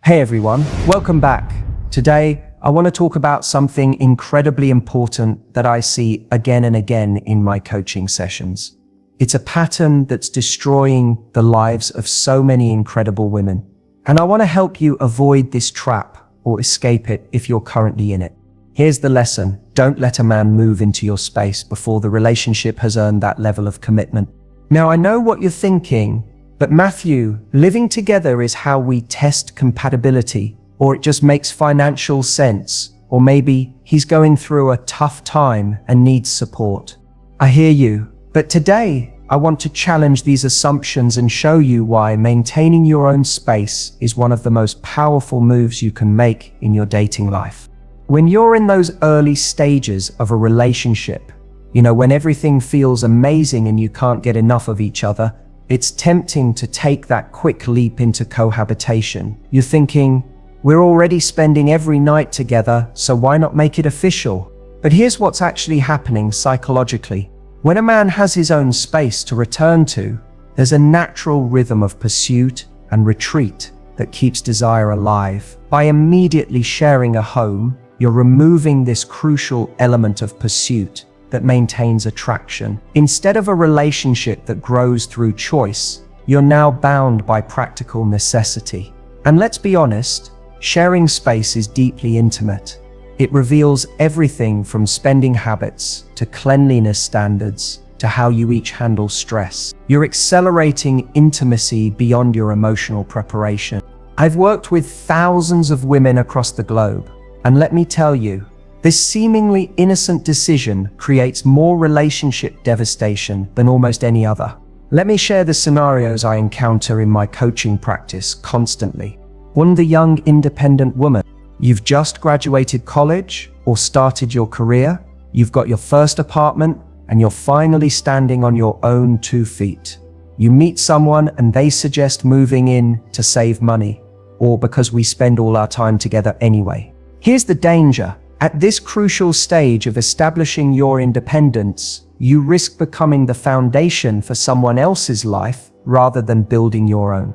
Hey everyone, welcome back. Today, I want to talk about something incredibly important that I see again and again in my coaching sessions. It's a pattern that's destroying the lives of so many incredible women. And I want to help you avoid this trap or escape it if you're currently in it. Here's the lesson. Don't let a man move into your space before the relationship has earned that level of commitment. Now, I know what you're thinking, but Matthew, living together is how we test compatibility, or it just makes financial sense, or maybe he's going through a tough time and needs support. I hear you, but today I want to challenge these assumptions and show you why maintaining your own space is one of the most powerful moves you can make in your dating life. When you're in those early stages of a relationship, when everything feels amazing and you can't get enough of each other, it's tempting to take that quick leap into cohabitation. You're thinking, we're already spending every night together, so why not make it official? But here's what's actually happening psychologically. When a man has his own space to return to, there's a natural rhythm of pursuit and retreat that keeps desire alive. By immediately sharing a home, you're removing this crucial element of pursuit that maintains attraction. Instead of a relationship that grows through choice, you're now bound by practical necessity. And let's be honest, sharing space is deeply intimate. It reveals everything from spending habits to cleanliness standards to how you each handle stress. You're accelerating intimacy beyond your emotional preparation. I've worked with thousands of women across the globe, and let me tell you, this seemingly innocent decision creates more relationship devastation than almost any other. Let me share the scenarios I encounter in my coaching practice constantly. One, the young independent woman. You've just graduated college or started your career, you've got your first apartment, and you're finally standing on your own 2 feet. You meet someone and they suggest moving in to save money, or because we spend all our time together anyway. Here's the danger. At this crucial stage of establishing your independence, you risk becoming the foundation for someone else's life rather than building your own.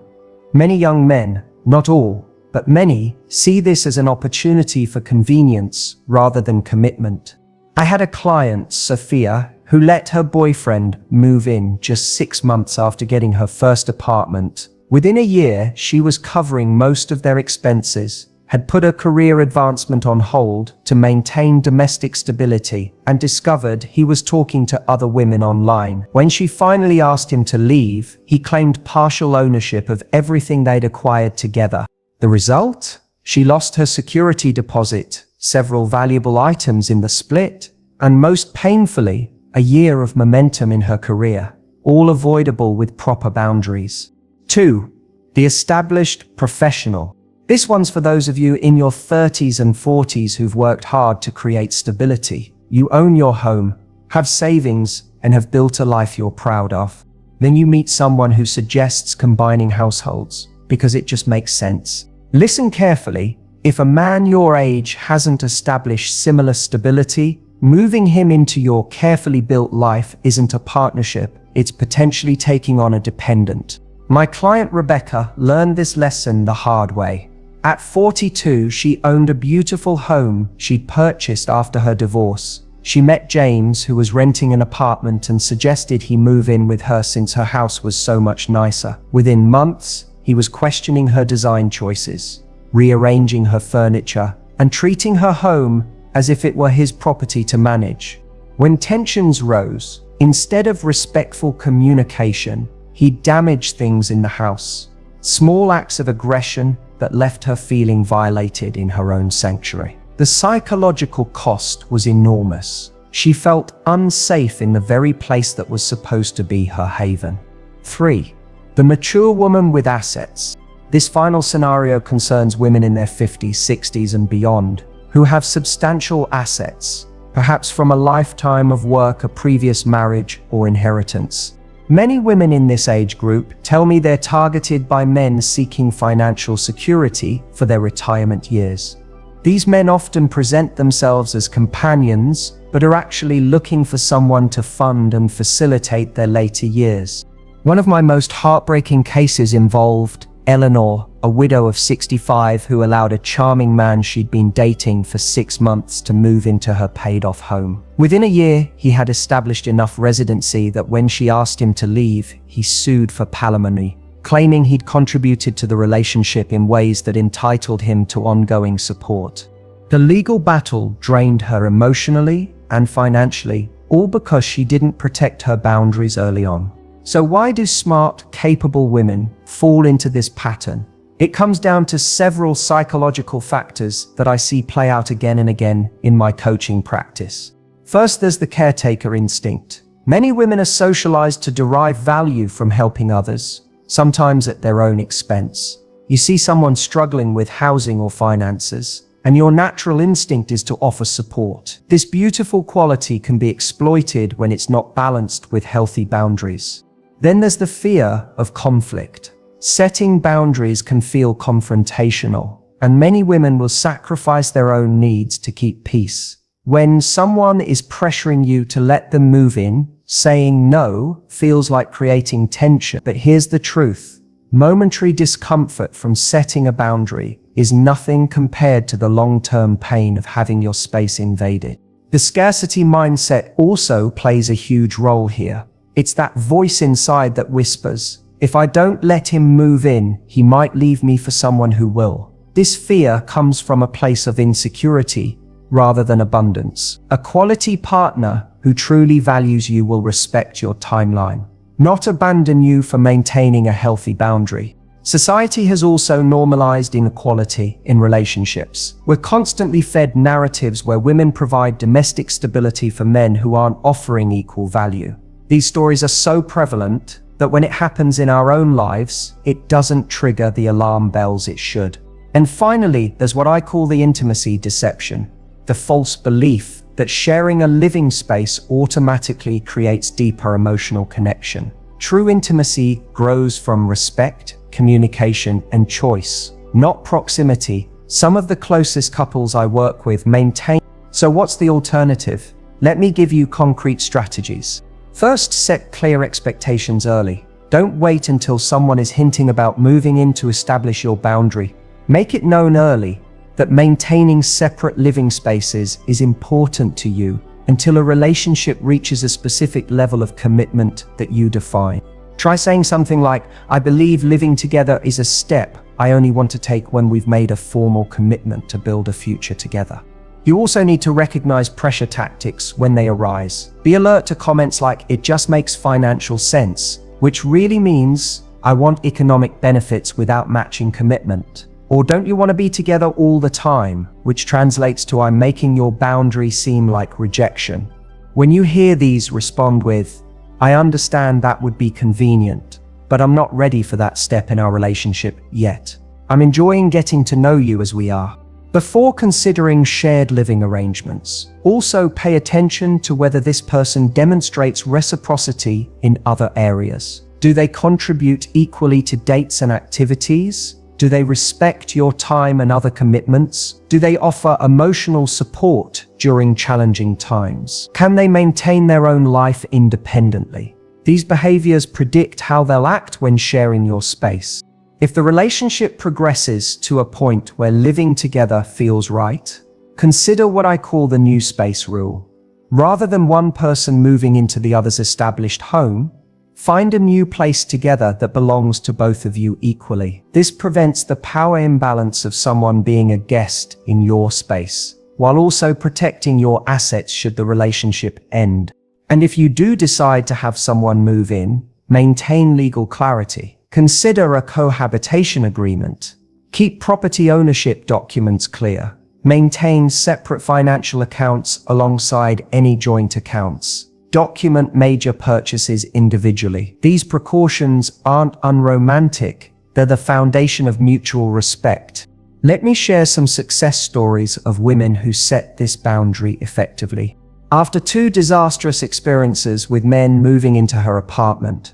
Many young men, not all, but many, see this as an opportunity for convenience rather than commitment. I had a client, Sophia, who let her boyfriend move in just 6 months after getting her first apartment. Within a year, she was covering most of their expenses, had put her career advancement on hold to maintain domestic stability, and discovered he was talking to other women online. When she finally asked him to leave, he claimed partial ownership of everything they'd acquired together. The result? She lost her security deposit, several valuable items in the split, and most painfully, a year of momentum in her career, all avoidable with proper boundaries. 2. The established professional. This one's for those of you in your 30s and 40s who've worked hard to create stability. You own your home, have savings, and have built a life you're proud of. Then you meet someone who suggests combining households because it just makes sense. Listen carefully. If a man your age hasn't established similar stability, moving him into your carefully built life isn't a partnership, it's potentially taking on a dependent. My client Rebecca learned this lesson the hard way. At 42, she owned a beautiful home she'd purchased after her divorce. She met James, who was renting an apartment, and suggested he move in with her since her house was so much nicer. Within months, he was questioning her design choices, rearranging her furniture, and treating her home as if it were his property to manage. When tensions rose, instead of respectful communication, he damaged things in the house. Small acts of aggression that left her feeling violated in her own sanctuary. The psychological cost was enormous. She felt unsafe in the very place that was supposed to be her haven. 3. The mature woman with assets. This final scenario concerns women in their 50s, 60s, and beyond, who have substantial assets, perhaps from a lifetime of work, a previous marriage, or inheritance. Many women in this age group tell me they're targeted by men seeking financial security for their retirement years. These men often present themselves as companions, but are actually looking for someone to fund and facilitate their later years. One of my most heartbreaking cases involved Eleanor, a widow of 65 who allowed a charming man she'd been dating for 6 months to move into her paid-off home. Within a year, he had established enough residency that when she asked him to leave, he sued for palimony, claiming he'd contributed to the relationship in ways that entitled him to ongoing support. The legal battle drained her emotionally and financially, all because she didn't protect her boundaries early on. So why do smart, capable women fall into this pattern? It comes down to several psychological factors that I see play out again and again in my coaching practice. First, there's the caretaker instinct. Many women are socialized to derive value from helping others, sometimes at their own expense. You see someone struggling with housing or finances, and your natural instinct is to offer support. This beautiful quality can be exploited when it's not balanced with healthy boundaries. Then there's the fear of conflict. Setting boundaries can feel confrontational, and many women will sacrifice their own needs to keep peace. When someone is pressuring you to let them move in, saying no feels like creating tension. But here's the truth. Momentary discomfort from setting a boundary is nothing compared to the long-term pain of having your space invaded. The scarcity mindset also plays a huge role here. It's that voice inside that whispers, if I don't let him move in, he might leave me for someone who will. This fear comes from a place of insecurity rather than abundance. A quality partner who truly values you will respect your timeline, not abandon you for maintaining a healthy boundary. Society has also normalized inequality in relationships. We're constantly fed narratives where women provide domestic stability for men who aren't offering equal value. These stories are so prevalent that when it happens in our own lives, it doesn't trigger the alarm bells it should. And finally, there's what I call the intimacy deception, the false belief that sharing a living space automatically creates deeper emotional connection. True intimacy grows from respect, communication, and choice, not proximity. Some of the closest couples I work with maintain. So what's the alternative? Let me give you concrete strategies. First, set clear expectations early. Don't wait until someone is hinting about moving in to establish your boundary. Make it known early that maintaining separate living spaces is important to you until a relationship reaches a specific level of commitment that you define. Try saying something like, I believe living together is a step I only want to take when we've made a formal commitment to build a future together. You also need to recognize pressure tactics when they arise. Be alert to comments like, it just makes financial sense, which really means, I want economic benefits without matching commitment. Or don't you want to be together all the time, which translates to, I'm making your boundary seem like rejection. When you hear these, respond with, I understand that would be convenient, but I'm not ready for that step in our relationship yet. I'm enjoying getting to know you as we are. Before considering shared living arrangements, also pay attention to whether this person demonstrates reciprocity in other areas. Do they contribute equally to dates and activities? Do they respect your time and other commitments? Do they offer emotional support during challenging times? Can they maintain their own life independently? These behaviors predict how they'll act when sharing your space. If the relationship progresses to a point where living together feels right, consider what I call the new space rule. Rather than one person moving into the other's established home, find a new place together that belongs to both of you equally. This prevents the power imbalance of someone being a guest in your space, while also protecting your assets should the relationship end. And if you do decide to have someone move in, maintain legal clarity. Consider a cohabitation agreement. Keep property ownership documents clear. Maintain separate financial accounts alongside any joint accounts. Document major purchases individually. These precautions aren't unromantic. They're the foundation of mutual respect. Let me share some success stories of women who set this boundary effectively. After 2 disastrous experiences with men moving into her apartment,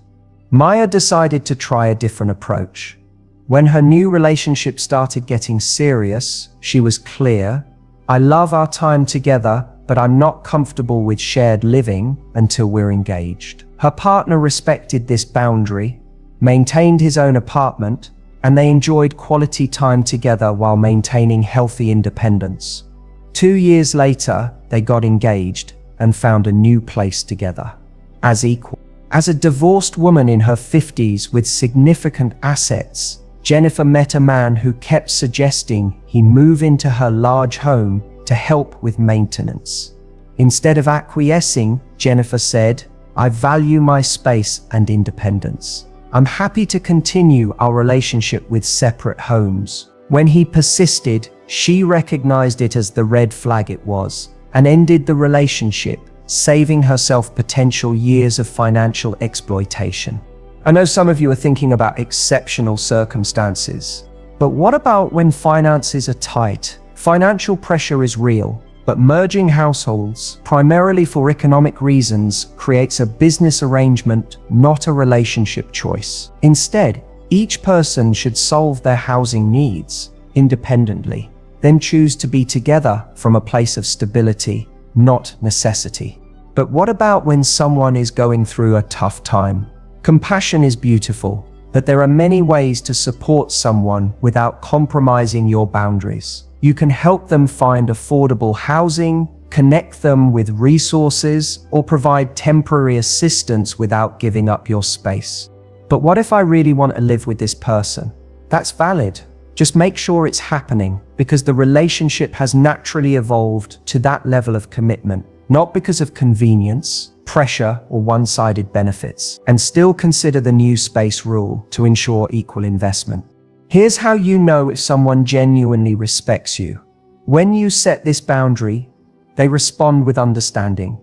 Maya decided to try a different approach. When her new relationship started getting serious, she was clear, I love our time together, but I'm not comfortable with shared living until we're engaged. Her partner respected this boundary, maintained his own apartment, and they enjoyed quality time together while maintaining healthy independence. 2 years later, they got engaged and found a new place together, as equal. As a divorced woman in her 50s with significant assets, Jennifer met a man who kept suggesting he move into her large home to help with maintenance. Instead of acquiescing, Jennifer said, "I value my space and independence. I'm happy to continue our relationship with separate homes." When he persisted, she recognized it as the red flag it was and ended the relationship, saving herself potential years of financial exploitation. I know some of you are thinking about exceptional circumstances, but what about when finances are tight? Financial pressure is real, but merging households, primarily for economic reasons, creates a business arrangement, not a relationship choice. Instead, each person should solve their housing needs independently, then choose to be together from a place of stability, not necessity. But what about when someone is going through a tough time? Compassion is beautiful, but there are many ways to support someone without compromising your boundaries. You can help them find affordable housing, connect them with resources, or provide temporary assistance without giving up your space. But what if I really want to live with this person? That's valid. Just make sure it's happening, because the relationship has naturally evolved to that level of commitment, not because of convenience, pressure, or one-sided benefits. And still consider the new space rule to ensure equal investment. Here's how you know if someone genuinely respects you. When you set this boundary, they respond with understanding,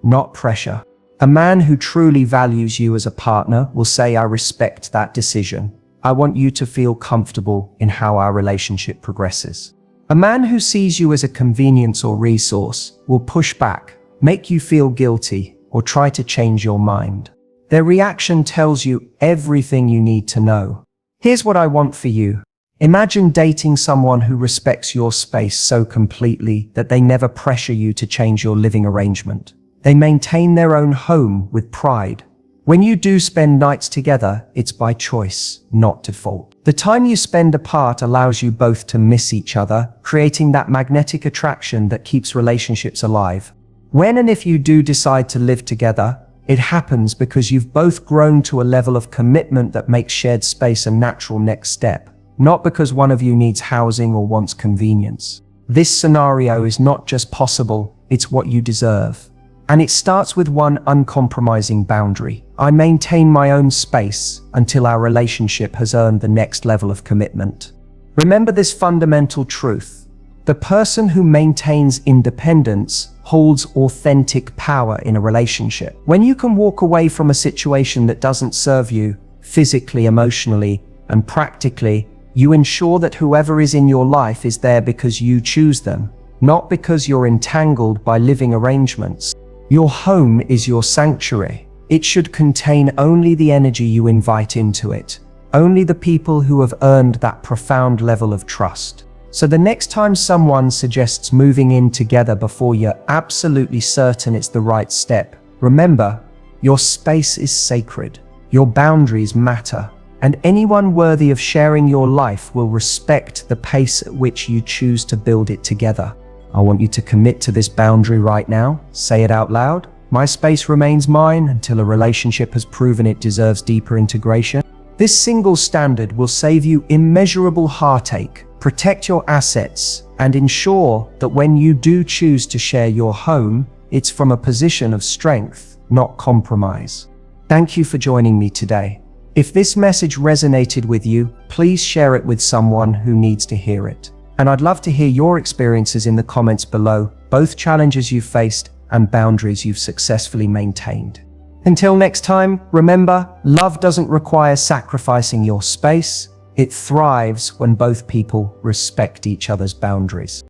not pressure. A man who truly values you as a partner will say, "I respect that decision. I want you to feel comfortable in how our relationship progresses." A man who sees you as a convenience or resource will push back, make you feel guilty, or try to change your mind. Their reaction tells you everything you need to know. Here's what I want for you. Imagine dating someone who respects your space so completely that they never pressure you to change your living arrangement. They maintain their own home with pride. When you do spend nights together, it's by choice, not default. The time you spend apart allows you both to miss each other, creating that magnetic attraction that keeps relationships alive. When and if you do decide to live together, it happens because you've both grown to a level of commitment that makes shared space a natural next step, not because one of you needs housing or wants convenience. This scenario is not just possible, it's what you deserve. And it starts with one uncompromising boundary. I maintain my own space until our relationship has earned the next level of commitment. Remember this fundamental truth. The person who maintains independence holds authentic power in a relationship. When you can walk away from a situation that doesn't serve you, physically, emotionally, and practically, you ensure that whoever is in your life is there because you choose them, not because you're entangled by living arrangements. Your home is your sanctuary. It should contain only the energy you invite into it, only the people who have earned that profound level of trust. So the next time someone suggests moving in together before you're absolutely certain it's the right step, remember, your space is sacred, your boundaries matter, and anyone worthy of sharing your life will respect the pace at which you choose to build it together. I want you to commit to this boundary right now. Say it out loud. My space remains mine until a relationship has proven it deserves deeper integration. This single standard will save you immeasurable heartache, protect your assets, and ensure that when you do choose to share your home, it's from a position of strength, not compromise. Thank you for joining me today. If this message resonated with you, please share it with someone who needs to hear it. And I'd love to hear your experiences in the comments below, both challenges you've faced and boundaries you've successfully maintained. Until next time, remember, love doesn't require sacrificing your space. It thrives when both people respect each other's boundaries.